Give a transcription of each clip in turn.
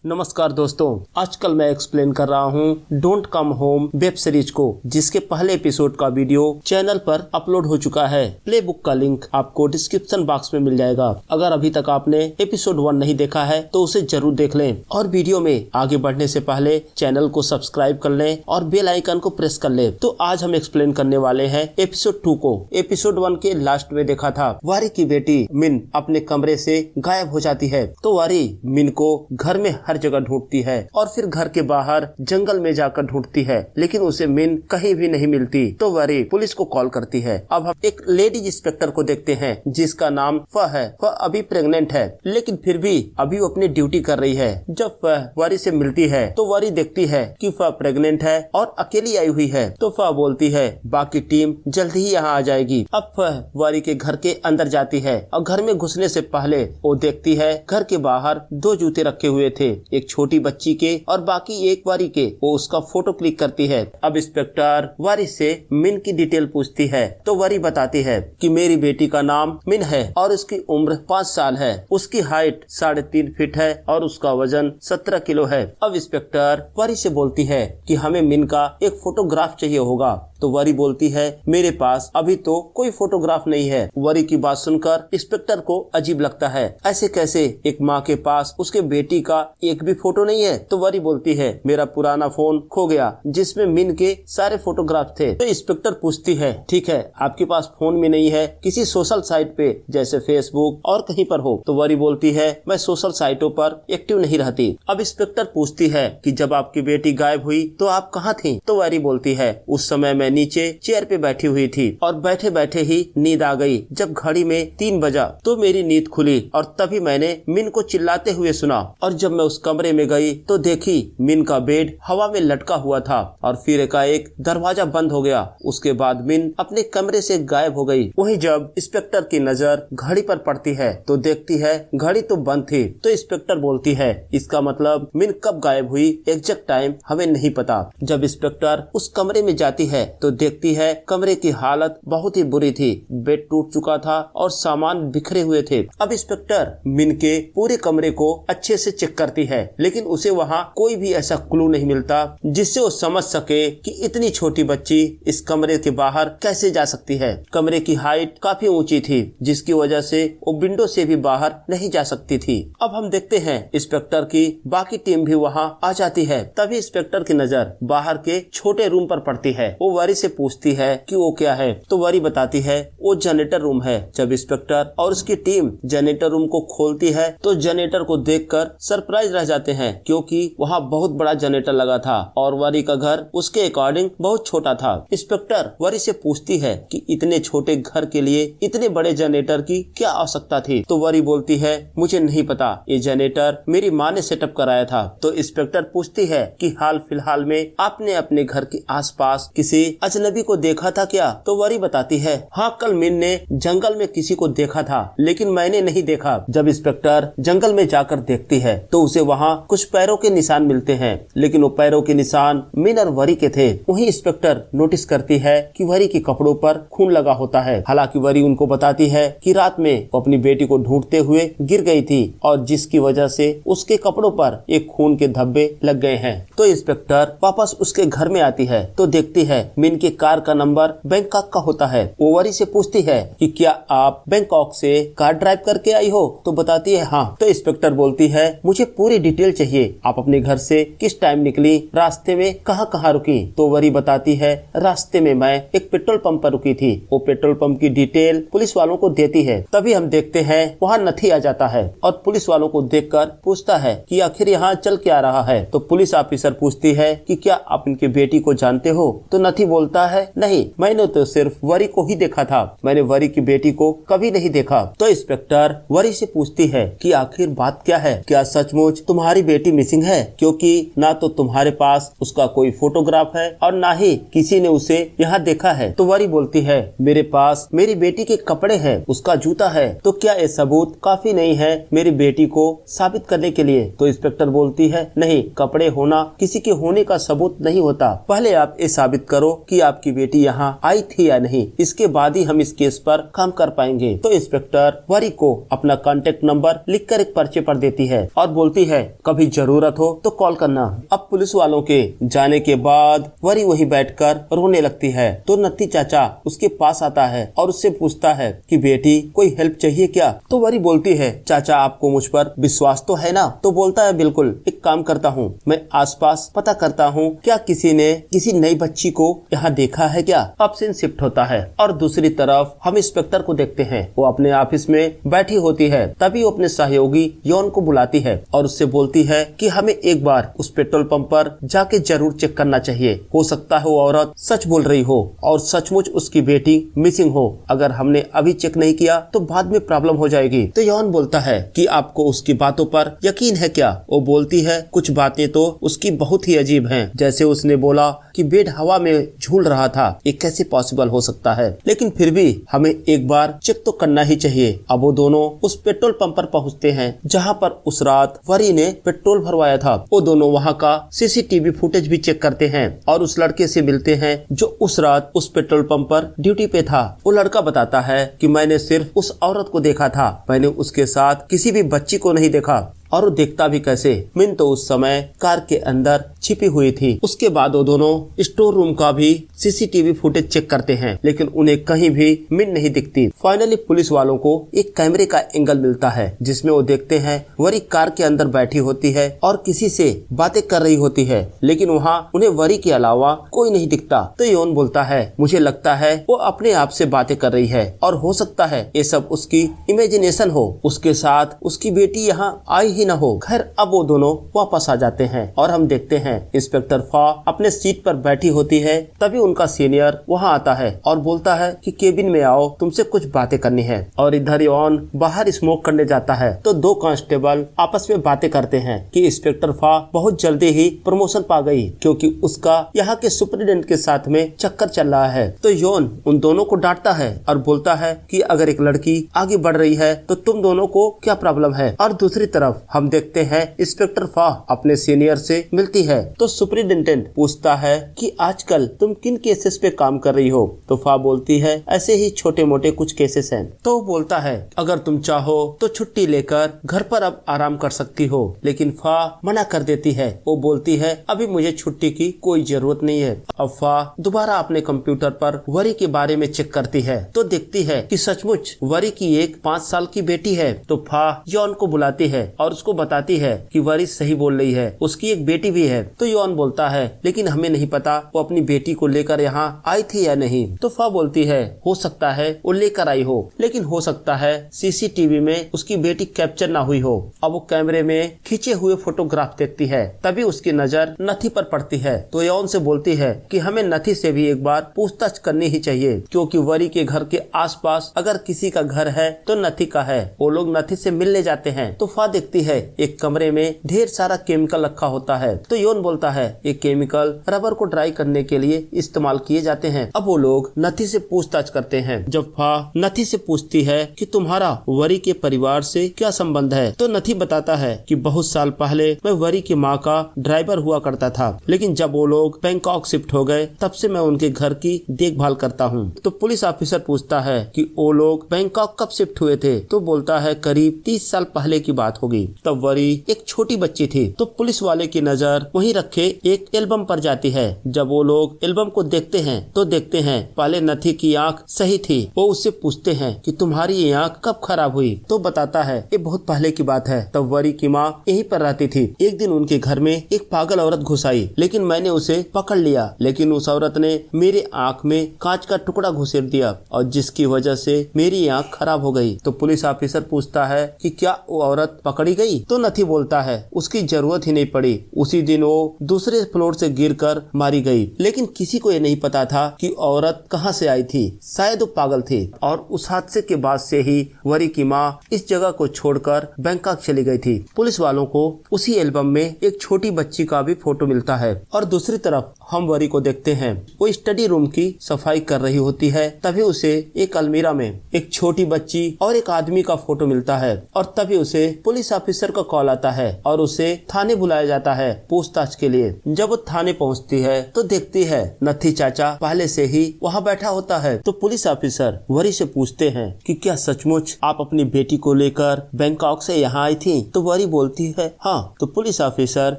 नमस्कार दोस्तों, आजकल मैं एक्सप्लेन कर रहा हूँ don't come home web series को, जिसके पहले एपिसोड का वीडियो चैनल पर अपलोड हो चुका है। प्ले बुक का लिंक आपको डिस्क्रिप्शन बॉक्स में मिल जाएगा। अगर अभी तक आपने एपिसोड 1 नहीं देखा है तो उसे जरूर देख लें, और वीडियो में आगे बढ़ने से पहले चैनल को सब्सक्राइब कर लें और बेल आइकन को प्रेस कर लें। तो आज हम एक्सप्लेन करने वाले हैं एपिसोड 2 को। एपिसोड 1 के लास्ट में देखा था वारी की बेटी मिन अपने कमरे से गायब हो जाती है, तो वारी मिन को घर में हर जगह ढूंढती है और फिर घर के बाहर जंगल में जाकर ढूंढती है, लेकिन उसे मिन कहीं भी नहीं मिलती। तो वारी पुलिस को कॉल करती है। अब हम एक लेडी इंस्पेक्टर को देखते हैं जिसका नाम फ है। वह अभी प्रेग्नेंट है, लेकिन फिर भी अभी वो अपनी ड्यूटी कर रही है। जब वह वारी से मिलती है तो वारी देखती है कि फ प्रेग्नेंट है और अकेली आई हुई है। तो फ बोलती है बाकी टीम जल्द ही यहाँ आ जाएगी। अब फ वारी के घर के अंदर जाती है और घर में घुसने से पहले वो देखती है घर के बाहर 2 जूते रखे हुए थे, एक छोटी बच्ची के और बाकी एक वारी के। वो उसका फोटो क्लिक करती है। अब इंस्पेक्टर वारी से मिन की डिटेल पूछती है, तो वारी बताती है कि मेरी बेटी का नाम मिन है और उसकी उम्र 5 साल है। उसकी हाइट 3.5 फीट है और उसका वजन 17 किलो है। अब इंस्पेक्टर वारी से बोलती है कि हमें मिन का एक फोटोग्राफ चाहिए होगा। तो वारी बोलती है मेरे पास अभी तो कोई फोटोग्राफ नहीं है। वारी की बात सुनकर इंस्पेक्टर को अजीब लगता है, ऐसे कैसे एक माँ के पास उसके बेटी का एक भी फोटो नहीं है। तो वारी बोलती है मेरा पुराना फोन खो गया जिसमें मिन के सारे फोटोग्राफ थे। तो इंस्पेक्टर पूछती है ठीक है, आपके पास फोन में नहीं है, किसी सोशल साइट पे जैसे फेसबुक और कहीं पर हो। तो वारी बोलती है मैं सोशल साइटों पर एक्टिव नहीं रहती। अब इंस्पेक्टर पूछती है कि जब आपकी बेटी गायब हुई तो आप कहाँ थी। तो वारी बोलती है उस समय मैं नीचे चेयर पे बैठी हुई थी और बैठे बैठे ही नींद आ गई। जब घड़ी में 3 बजा तो मेरी नींद खुली और तभी मैंने मिन को चिल्लाते हुए सुना, और जब मैं उस कमरे में गई तो देखी मिन का बेड हवा में लटका हुआ था और फिर एकाएक दरवाजा बंद हो गया। उसके बाद मिन अपने कमरे से गायब हो गई। वहीं जब इंस्पेक्टर की नजर घड़ी पर पड़ती है तो देखती है घड़ी तो बंद थी। तो इंस्पेक्टर बोलती है इसका मतलब मिन कब गायब हुई एग्जैक्ट टाइम हमें नहीं पता। जब इंस्पेक्टर उस कमरे में जाती है तो देखती है कमरे की हालत बहुत ही बुरी थी। बेड टूट चुका था और सामान बिखरे हुए थे। अब इंस्पेक्टर मिन के पूरे कमरे को अच्छे से चेक करती है, लेकिन उसे वहाँ कोई भी ऐसा क्लू नहीं मिलता जिससे वो समझ सके कि इतनी छोटी बच्ची इस कमरे के बाहर कैसे जा सकती है। कमरे की हाइट काफी ऊंची थी जिसकी वजह से वो विंडो से भी बाहर नहीं जा सकती थी। अब हम देखते हैं इंस्पेक्टर की बाकी टीम भी वहाँ आ जाती है। तभी इंस्पेक्टर की नजर बाहर के छोटे रूम पर पड़ती है। वो वारी से पूछती है कि वो क्या है। तो वारी बताती है वो जनरेटर रूम है। जब इंस्पेक्टर और उसकी टीम जनरेटर रूम को खोलती है तो जनरेटर को देखकर सरप्राइज रह जाते हैं, क्योंकि वहाँ बहुत बड़ा जनरेटर लगा था और वारी का घर उसके अकॉर्डिंग बहुत छोटा था। इंस्पेक्टर वारी से पूछती है कि इतने छोटे घर के लिए इतने बड़े जनरेटर की क्या आवश्यकता थी। तो वारी बोलती है मुझे नहीं पता, ये जनरेटर मेरी माँ ने सेटअप कराया था। तो इंस्पेक्टर पूछती है कि हाल फिलहाल में आपने अपने घर के आसपास किसी अजनबी को देखा था क्या। तो वारी बताती है हाँ, कल मिन ने जंगल में किसी को देखा था, लेकिन मैंने नहीं देखा। जब इंस्पेक्टर जंगल में जाकर देखती है तो उसे वहाँ कुछ पैरों के निशान मिलते हैं, लेकिन वो पैरों के निशान मिन और वरी के थे। वहीं इंस्पेक्टर नोटिस करती है कि वरी के कपड़ों पर खून लगा होता है। हालांकि वरी उनको बताती है कि रात में वो अपनी बेटी को ढूंढते हुए गिर गई थी और जिसकी वजह से उसके कपड़ों पर एक खून के धब्बे लग गए हैं। तो इंस्पेक्टर वापस उसके घर में आती है तो देखती है मिन के कार का नंबर बैंकॉक का होता है। वो वरी से पूछती है कि क्या आप बैंकॉक से कार ड्राइव करके आई हो। तो बताती है हाँ। तो इंस्पेक्टर बोलती है मुझे पूरी डिटेल चाहिए, आप अपने घर से किस टाइम निकली, रास्ते में कहाँ कहाँ रुकी। तो वरी बताती है रास्ते में मैं एक पेट्रोल पंप पर रुकी थी। वो पेट्रोल पंप की डिटेल पुलिस वालों को देती है। तभी हम देखते हैं वहाँ नथी आ जाता है और पुलिस वालों को देखकर पूछता है कि आखिर यहाँ चल क्या रहा है। तो पुलिस ऑफिसर पूछती है कि क्या आप इनकी बेटी को जानते हो। तो नथी बोलता है नहीं, मैंने तो सिर्फ वरी को ही देखा था, मैंने वरी की बेटी को कभी नहीं देखा। तो इंस्पेक्टर वरी से पूछती है कि आखिर बात क्या है, क्या सचमुच तुम्हारी बेटी मिसिंग है, क्योंकि ना तो तुम्हारे पास उसका कोई फोटोग्राफ है और ना ही किसी ने उसे यहाँ देखा है। तो वरी बोलती है मेरे पास मेरी बेटी के कपड़े हैं, उसका जूता है, तो क्या ये सबूत काफी नहीं है मेरी बेटी को साबित करने के लिए। तो इंस्पेक्टर बोलती है नहीं, कपड़े होना किसी के होने का सबूत नहीं होता, पहले आप ये साबित करो कि आपकी बेटी यहाँ आई थी या नहीं, इसके बाद ही हम इस केस पर काम कर पाएंगे। तो इंस्पेक्टर वरी को अपना कांटेक्ट नंबर लिखकर एक पर्चे पर देती है और बोलती है है कभी जरूरत हो तो कॉल करना। अब पुलिस वालों के जाने के बाद वरी वही बैठकर रोने लगती है तो नत्थी चाचा उसके पास आता है और उससे पूछता है कि बेटी कोई हेल्प चाहिए क्या। तो वरी बोलती है चाचा आपको मुझ पर विश्वास तो है ना। तो बोलता है बिल्कुल, एक काम करता हूँ, मैं आसपास पता करता हूँ क्या किसी ने किसी नई बच्ची को यहाँ देखा है क्या। अब सीन शिफ्ट होता है और दूसरी तरफ हम इंस्पेक्टर को देखते हैं। वो अपने ऑफिस में बैठी होती है, तभी वो अपने सहयोगी यौन को बुलाती है और उससे बोलती है कि हमें एक बार उस पेट्रोल पंप पर जाके जरूर चेक करना चाहिए। हो सकता है वो औरत सच बोल रही हो और सचमुच उसकी बेटी मिसिंग हो। अगर हमने अभी चेक नहीं किया तो बाद में प्रॉब्लम हो जाएगी। तो यौन बोलता है कि आपको उसकी बातों पर यकीन है क्या। वो बोलती है कुछ बातें तो उसकी बहुत ही अजीब हैं। जैसे उसने बोला कि बेड हवा में झूल रहा था, ये कैसे पॉसिबल हो सकता है, लेकिन फिर भी हमें एक बार चेक तो करना ही चाहिए। अब वो दोनों उस पेट्रोल पंप पर पहुंचते हैं जहां पर उस रात वरी ने पेट्रोल भरवाया था। वो दोनों वहां का सीसीटीवी फुटेज भी चेक करते हैं और उस लड़के से मिलते हैं जो उस रात उस पेट्रोल पंप पर ड्यूटी पे था। वो लड़का बताता है कि मैंने सिर्फ उस औरत को देखा था, मैंने उसके साथ किसी भी बच्ची को नहीं देखा। और वो देखता भी कैसे, मिन तो उस समय कार के अंदर छिपी हुई थी। उसके बाद वो दोनों स्टोर रूम का भी सीसीटीवी फुटेज चेक करते हैं, लेकिन उन्हें कहीं भी मिन नहीं दिखती। फाइनली पुलिस वालों को एक कैमरे का एंगल मिलता है जिसमें वो देखते हैं वरी कार के अंदर बैठी होती है और किसी से बातें कर रही होती है, लेकिन वहाँ उन्हें वरी के अलावा कोई नहीं दिखता। तो यौन बोलता है मुझे लगता है वो अपने आप से बातें कर रही है और हो सकता है ये सब उसकी इमेजिनेशन हो, उसके साथ उसकी बेटी यहाँ आई ही न हो। खैर अब वो दोनों वापस आ जाते हैं और हम देखते हैं इंस्पेक्टर फा अपने सीट पर बैठी होती है। तभी उनका सीनियर वहाँ आता है और बोलता है कि केबिन में आओ, तुमसे कुछ बातें करनी है। और इधर यौन बाहर स्मोक करने जाता है तो दो कांस्टेबल आपस में बातें करते हैं कि इंस्पेक्टर फा बहुत जल्दी ही प्रमोशन पा गई क्योंकि उसका यहाँ के सुपरिटेंडेंट के साथ में चक्कर चल रहा है। तो यौन उन दोनों को डांटता है और बोलता है कि अगर एक लड़की आगे बढ़ रही है तो तुम दोनों को क्या प्रॉब्लम है। और दूसरी तरफ हम देखते हैं इंस्पेक्टर फा अपने सीनियर से मिलती है तो सुपरिटेंडेंट पूछता है कि आजकल तुम किन केसेस पे काम कर रही हो। तो फा बोलती है ऐसे ही छोटे मोटे कुछ केसेस हैं। तो बोलता है अगर तुम चाहो तो छुट्टी लेकर घर पर अब आराम कर सकती हो, लेकिन फा मना कर देती है। वो बोलती है अभी मुझे छुट्टी की कोई जरूरत नहीं है। अब फा दोबारा अपने कंप्यूटर पर वरी के बारे में चेक करती है तो देखती है कि सचमुच वरी की एक 5 साल की बेटी है। तो फा यौन को बुलाती है और उसको बताती है कि वरी सही बोल रही है, उसकी एक बेटी भी है। तो यौन बोलता है लेकिन हमें नहीं पता वो अपनी बेटी को लेकर यहाँ आई थी या नहीं। तो फा बोलती है हो सकता है वो लेकर आई हो, लेकिन हो सकता है सीसीटीवी में उसकी बेटी कैप्चर ना हुई हो। अब वो कैमरे में खींचे हुए फोटोग्राफ देखती है, तभी उसकी नजर नथी पर पड़ती है। तो यौन से बोलती है कि हमें नथी से भी एक बार पूछताछ करनी ही चाहिए क्योंकि वरी के घर के आसपास अगर किसी का घर है तो नथी का है। वो लोग नथी से मिलने जाते हैं। तो फा देखती है एक कमरे में ढेर सारा केमिकल रखा होता है। तो यौन बोलता है ये केमिकल रबर को ड्राई करने के लिए इस्तेमाल किए जाते हैं। अब वो लोग नथी से पूछताछ करते हैं। जब फा नथी से पूछती है कि तुम्हारा वरी के परिवार से क्या संबंध है, तो नथी बताता है कि बहुत साल पहले मैं वरी की माँ का ड्राइवर हुआ करता था, लेकिन जब वो लोग बैंकॉक शिफ्ट हो गए तब से मैं उनके घर की देखभाल करता हूँ। तो पुलिस ऑफिसर पूछता है कि वो लोग बैंकॉक कब शिफ्ट हुए थे। तो बोलता है करीब 30 साल पहले की बात होगी, तब वरी एक छोटी बच्ची थी। तो पुलिस वाले की नजर वहीं रखे एक एल्बम पर जाती है। जब वो लोग एल्बम को देखते हैं तो देखते हैं पहले नथी की आंख सही थी। वो उससे पूछते हैं कि तुम्हारी ये आंख कब खराब हुई। तो बताता है ये बहुत पहले की बात है, तब वरी की माँ यहीं पर रहती थी। एक दिन उनके घर में एक पागल औरत घुस आई, लेकिन मैंने उसे पकड़ लिया, लेकिन उस औरत ने मेरे आंख में कांच का टुकड़ा घुसेड़ दिया और जिसकी वजह से मेरी आंख खराब हो गई। तो पुलिस ऑफिसर पूछता है कि क्या वो औरत पकड़ी गई। तो नथी बोलता है उसकी जरूरत ही नहीं पड़ी, उसी दिन वो दूसरे फ्लोर से गिरकर मारी गई। लेकिन किसी को ये नहीं पता था कि औरत कहाँ से आई थी, शायद वो पागल थी। और उस हादसे के बाद से ही वरी की माँ इस जगह को छोड़कर बैंकॉक चली गई थी। पुलिस वालों को उसी एल्बम में एक छोटी बच्ची का भी फोटो मिलता है। और दूसरी तरफ हम वरी को देखते हैं। वो स्टडी रूम की सफाई कर रही होती है। तभी उसे एक अलमीरा में एक छोटी बच्ची और एक आदमी का फोटो मिलता है और तभी उसे पुलिस ऑफिसर का कॉल आता है और उसे थाने बुलाया जाता है पूछताछ के लिए। जब वो थाने पहुंचती है तो देखती है नत्थी चाचा पहले से ही वहाँ बैठा होता है। तो पुलिस ऑफिसर वरी से पूछते हैं कि क्या सचमुच आप अपनी बेटी को लेकर बैंकॉक से यहाँ आई थी? तो वरी बोलती है हाँ। तो पुलिस ऑफिसर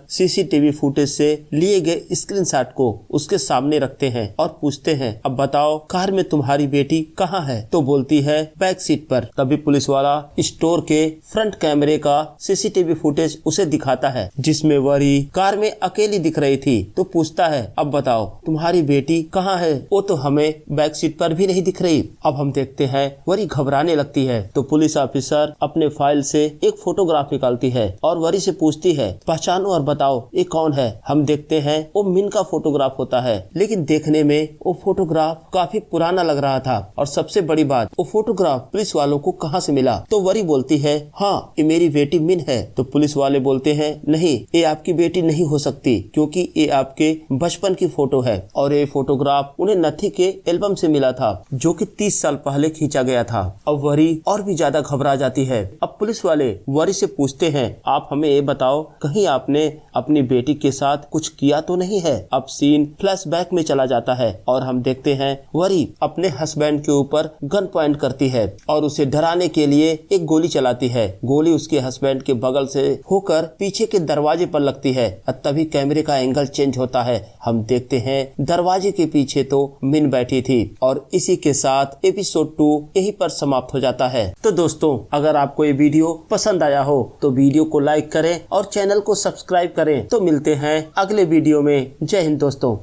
सीसीटीवी फुटेज से लिए गए स्क्रीनशॉट को उसके सामने रखते हैं और पूछते हैं अब बताओ कार में तुम्हारी बेटी कहाँ है? तो बोलती है बैक सीट पर। तभी पुलिस वाला स्टोर के फ्रंट कैमरे का सीसीटीवी फुटेज उसे दिखाता है जिसमें वरी कार में अकेली दिख रही थी। तो पूछता है अब बताओ तुम्हारी बेटी कहाँ है? वो तो हमें बैक सीट पर भी नहीं दिख रही। अब हम देखते हैं वरी घबराने लगती है। तो पुलिस ऑफिसर अपने फाइल से एक फोटोग्राफ निकालती है और वरी से पूछती है पहचानो और बताओ ये कौन है? हम देखते हैं वो मिन का फोटोग्राफ होता है, लेकिन देखने में वो फोटोग्राफ काफी पुराना लग रहा था और सबसे बड़ी बात वो फोटोग्राफ पुलिस वालों को कहाँ से मिला? तो वरी बोलती है हाँ ये मेरी बेटी मिन है। तो पुलिस वाले बोलते हैं नहीं ये आपकी बेटी नहीं हो सकती क्योंकि ये आपके बचपन की फोटो है और ये फोटोग्राफ उन्हें नथी के एल्बम से मिला था जो कि 30 साल पहले खींचा गया था। अब वरी और भी ज्यादा घबरा जाती है। अब पुलिस वाले वरी से पूछते हैं आप हमें ये बताओ कहीं आपने अपनी बेटी के साथ कुछ किया तो नहीं है? अब सीन फ्लैशबैक में चला जाता है और हम देखते हैं वरी अपने हस्बैंड के ऊपर गन पॉइंट करती है और उसे डराने के लिए एक गोली चलाती है। गोली उसके हस्बैंड के बगल से होकर पीछे के दरवाजे पर लगती है और तभी कैमरे का एंगल चेंज होता है। हम देखते हैं दरवाजे के पीछे तो मिन बैठी थी और इसी के साथ एपिसोड 2 यहीं पर समाप्त हो जाता है। तो दोस्तों अगर आपको ये वीडियो पसंद आया हो तो वीडियो को लाइक करें और चैनल को सब्सक्राइब करें। तो मिलते हैं अगले वीडियो में। जय हिंद दोस्तों।